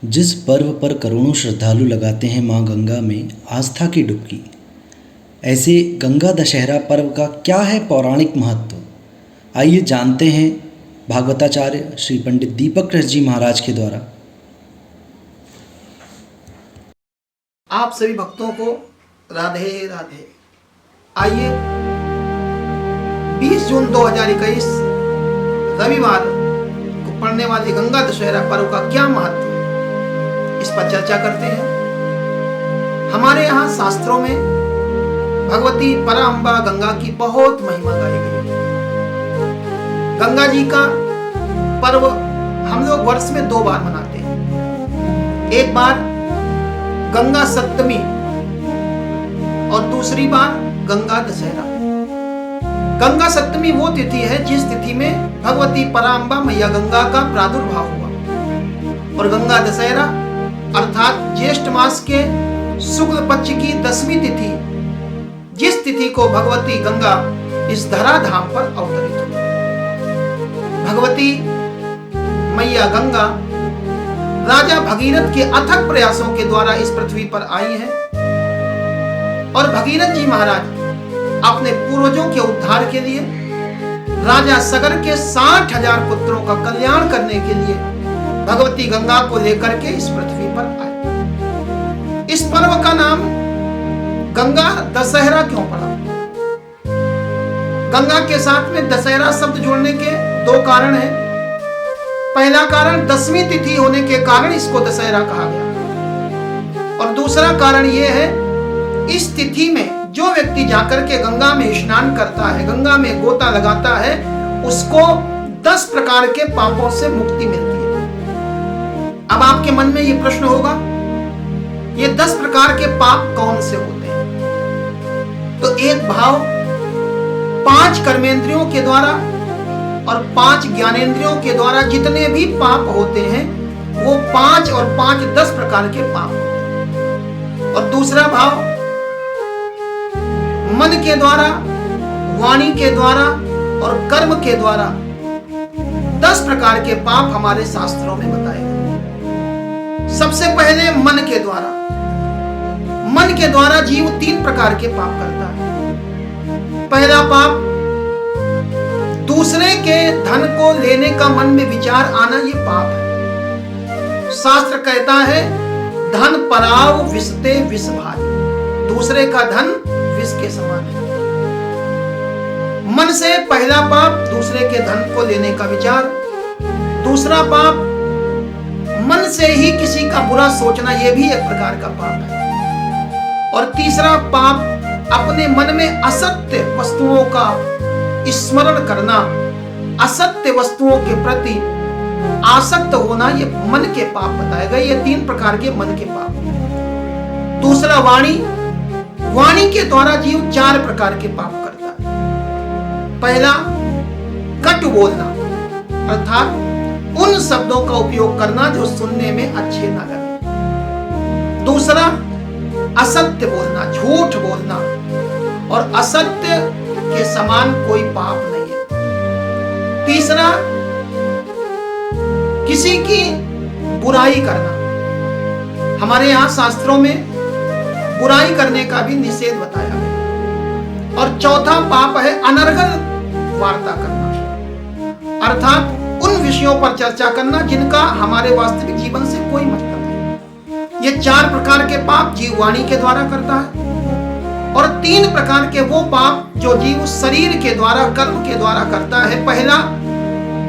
जिस पर्व पर करोड़ों श्रद्धालु लगाते हैं मां गंगा में आस्था की डुबकी, ऐसे गंगा दशहरा पर्व का क्या है पौराणिक महत्व? आइए जानते हैं भागवताचार्य श्री पंडित दीपक कृष्ण जी महाराज के द्वारा। आप सभी भक्तों को राधे राधे। आइए 20 जून 2021 रविवार को पड़ने वाले गंगा दशहरा पर्व का क्या महत्व है, इस पर चर्चा करते हैं। हमारे यहाँ शास्त्रों में भगवती पराम्बा गंगा की बहुत महिमा गाई गई है। गंगा जी का पर्व हम लोग वर्ष में 2 बार मनाते हैं। एक बार गंगा सप्तमी और दूसरी बार गंगा दशहरा। गंगा सप्तमी वो तिथि है जिस तिथि में भगवती पराम्बा मैया गंगा का प्रादुर्भाव हुआ, और गंगा दशहरा अर्थात ज्येष्ठ मास के शुक्ल पक्ष की 10वीं तिथि, जिस तिथि को भगवती गंगा इस धराधाम पर अवतरित हुई। भगवती मैया गंगा राजा भगीरथ के अथक प्रयासों के द्वारा इस पृथ्वी पर आई हैं, और भगीरथ जी महाराज अपने पूर्वजों के उद्धार के लिए राजा सगर के 60,000 पुत्रों का कल्याण करने के लिए भगवती गंगा को लेकर के इस पृथ्वी पर आए। इस पर्व का नाम गंगा दशहरा क्यों पड़ा? गंगा के साथ में दशहरा शब्द जोड़ने के 2 कारण हैं। पहला कारण 10वीं तिथि होने के कारण इसको दशहरा कहा गया, और दूसरा कारण यह है इस तिथि में जो व्यक्ति जाकर के गंगा में स्नान करता है, गंगा में गोता लगाता है, उसको 10 प्रकार के पापों से मुक्ति मिलती है। अब आपके मन में यह प्रश्न होगा, ये 10 प्रकार के पाप कौन से होते हैं? तो एक भाव 5 कर्मेंद्रियों के द्वारा और 5 ज्ञानेंद्रियों के द्वारा जितने भी पाप होते हैं वो 5 और 5 10 प्रकार के पाप होते हैं। और दूसरा भाव मन के द्वारा, वाणी के द्वारा और कर्म के द्वारा 10 प्रकार के पाप हमारे शास्त्रों में बताए गए। सबसे पहले मन के द्वारा। मन के द्वारा जीव 3 प्रकार के पाप करता है। पहला पाप, दूसरे के धन को लेने का मन में विचार आना, ये पाप है। शास्त्र कहता है धन पराव विषते विष भारी, दूसरे का धन विष के समान है। मन से पहला पाप दूसरे के धन को लेने का विचार। दूसरा पाप मन से ही किसी का बुरा सोचना, यह भी एक प्रकार का पाप है। और तीसरा पाप अपने मन में असत्य वस्तुओं का स्मरण करना, असत्य वस्तुओं के प्रति आसक्त होना, ये मन के पाप बताए गए। ये 3 प्रकार के मन के पाप। दूसरा वाणी। वाणी के द्वारा जीव 4 प्रकार के पाप करता है। पहला कटु बोलना, अर्थात उन शब्दों का उपयोग करना जो सुनने में अच्छे ना लगे। दूसरा असत्य बोलना, झूठ बोलना, और असत्य के समान कोई पाप नहीं है। तीसरा किसी की बुराई करना। हमारे यहां शास्त्रों में बुराई करने का भी निषेध बताया गया। और चौथा पाप है अनर्गल वार्ता करना, अर्थात उन विषयों पर चर्चा करना जिनका हमारे वास्तविक जीवन से कोई मतलब नहीं। ये 4 प्रकार के पाप जीव वाणी के द्वारा करता है, और 3 प्रकार के वो पाप जो जीव शरीर के द्वारा, कर्म के द्वारा करता है। पहला,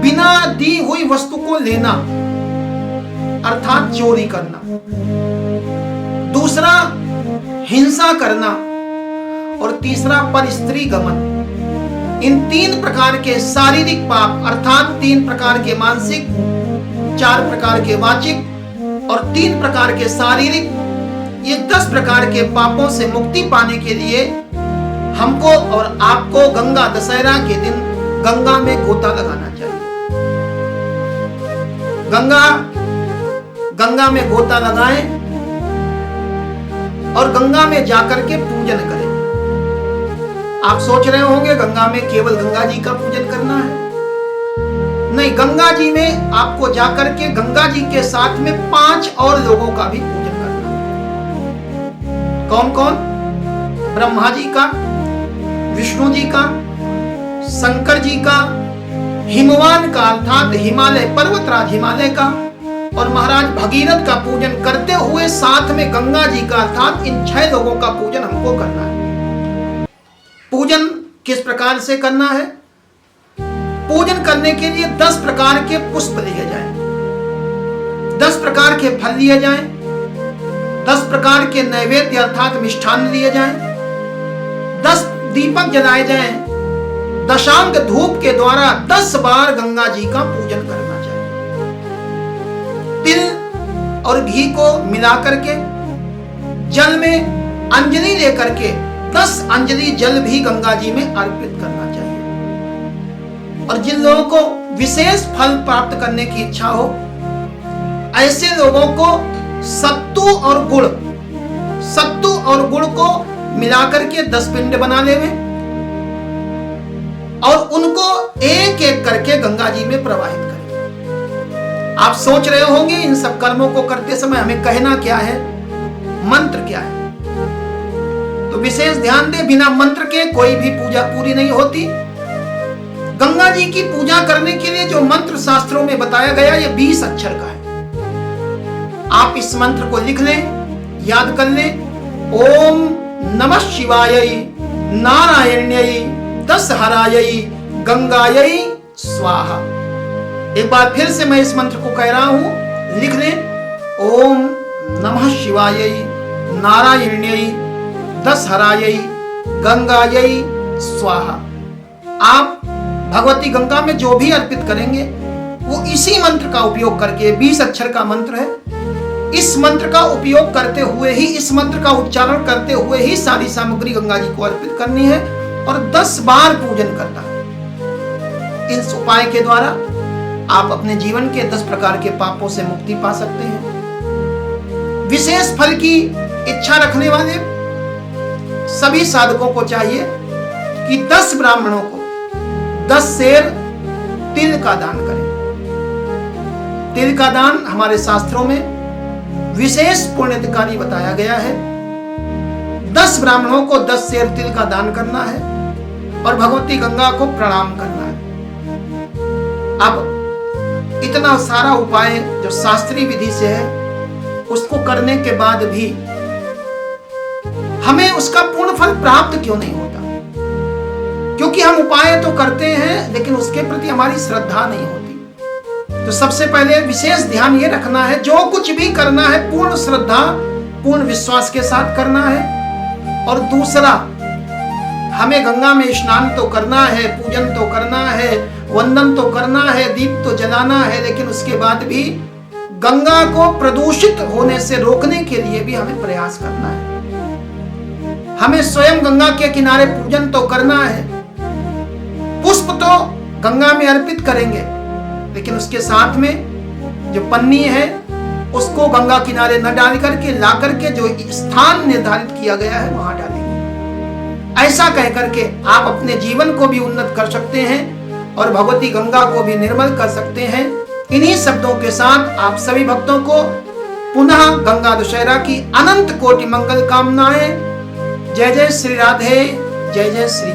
बिना दी हुई वस्तु को लेना, अर्थात चोरी करना। दूसरा, हिंसा करना। और तीसरा, पर स्त्री गमन। इन 3 प्रकार के शारीरिक पाप, अर्थात 3 प्रकार के मानसिक, 4 प्रकार के वाचिक और 3 प्रकार के शारीरिक, ये 10 प्रकार के पापों से मुक्ति पाने के लिए हमको और आपको गंगा दशहरा के दिन गंगा में गोता लगाना चाहिए। गंगा में गोता लगाएं और गंगा में जाकर के पूजन करें। आप सोच रहे होंगे गंगा में केवल गंगा जी का पूजन करना है? नहीं, गंगा जी में आपको जाकर के गंगा जी के साथ में 5 और लोगों का भी पूजन करना है। कौन कौन? ब्रह्मा जी का, विष्णु जी का, शंकर जी का, हिमवान का अर्थात हिमालय पर्वतराज हिमालय का, और महाराज भगीरथ का पूजन करते हुए साथ में गंगा जी का अर्थात इन 6 लोगों का पूजन हमको करना है। पूजन किस प्रकार से करना है? पूजन करने के लिए 10 प्रकार के पुष्प लिए जाएं, 10 प्रकार के फल लिए जाएं, 10 प्रकार के नैवेद्य अर्थात मिष्ठान लिए जाएं, 10 दीपक जलाए जाएं, दशांग धूप के द्वारा 10 बार गंगा जी का पूजन करना चाहिए। तिल और घी को मिलाकर के जल में अंजलि लेकर के 10 अंजलि जल भी गंगा जी में अर्पित करना चाहिए। और जिन लोगों को विशेष फल प्राप्त करने की इच्छा हो, ऐसे लोगों को सत्तू और गुड़ को मिलाकर के 10 पिंड बना लेवे और उनको एक एक करके गंगा जी में प्रवाहित करें। आप सोच रहे होंगे इन सब कर्मों को करते समय हमें कहना क्या है, मंत्र क्या है? तो विशेष ध्यान दे, बिना मंत्र के कोई भी पूजा पूरी नहीं होती। गंगा जी की पूजा करने के लिए जो मंत्र शास्त्रों में बताया गया ये 20 अक्षर का है। आप इस मंत्र को लिख लें, याद कर लें। ओम नमः शिवाय नारायण्यै दशहरायै गंगायै स्वाहा। एक बार फिर से मैं इस मंत्र को कह रहा हूं, लिख लें। ओम नमः शिवाय नारायण्यै दशहरायै गंगायै स्वाहा। आप भगवती गंगा में जो भी अर्पित करेंगे वो इसी मंत्र का उपयोग करके, 20 अक्षर का मंत्र है, इस मंत्र का उपयोग करते हुए ही, इस मंत्र का उच्चारण करते हुए ही सारी सामग्री गंगा जी को अर्पित करनी है और 10 बार पूजन करना है। इस उपाय के द्वारा आप अपने जीवन के 10 प्रकार के पापों से मुक्ति पा सकते हैं। विशेष फल की इच्छा रखने वाले सभी साधकों को चाहिए कि 10 ब्राह्मणों को 10 सेर तिल का दान करें। तिल का दान हमारे शास्त्रों में विशेष पुण्यकारी बताया गया है। 10 ब्राह्मणों को 10 सेर तिल का दान करना है और भगवती गंगा को प्रणाम करना है। अब इतना सारा उपाय जो शास्त्रीय विधि से है, उसको करने के बाद भी हमें उसका पूर्ण फल प्राप्त क्यों नहीं होता? क्योंकि हम उपाय तो करते हैं लेकिन उसके प्रति हमारी श्रद्धा नहीं होती। तो सबसे पहले विशेष ध्यान ये रखना है, जो कुछ भी करना है पूर्ण श्रद्धा, पूर्ण विश्वास के साथ करना है। और दूसरा, हमें गंगा में स्नान तो करना है, पूजन तो करना है, वंदन तो करना है, दीप तो जलाना है, लेकिन उसके बाद भी गंगा को प्रदूषित होने से रोकने के लिए भी हमें प्रयास करना है। हमें स्वयं गंगा के किनारे पूजन तो करना है, पुष्प तो गंगा में अर्पित करेंगे, लेकिन उसके साथ में जो पन्नी है उसको गंगा किनारे न डाल करके ला करके जो स्थान निर्धारित किया गया है वहां डालेंगे। ऐसा कह करके आप अपने जीवन को भी उन्नत कर सकते हैं और भगवती गंगा को भी निर्मल कर सकते हैं। इन्हीं शब्दों के साथ आप सभी भक्तों को पुनः गंगा दशहरा की अनंत कोटि मंगल कामनाएं। जय जय श्री राधे, जय जय श्री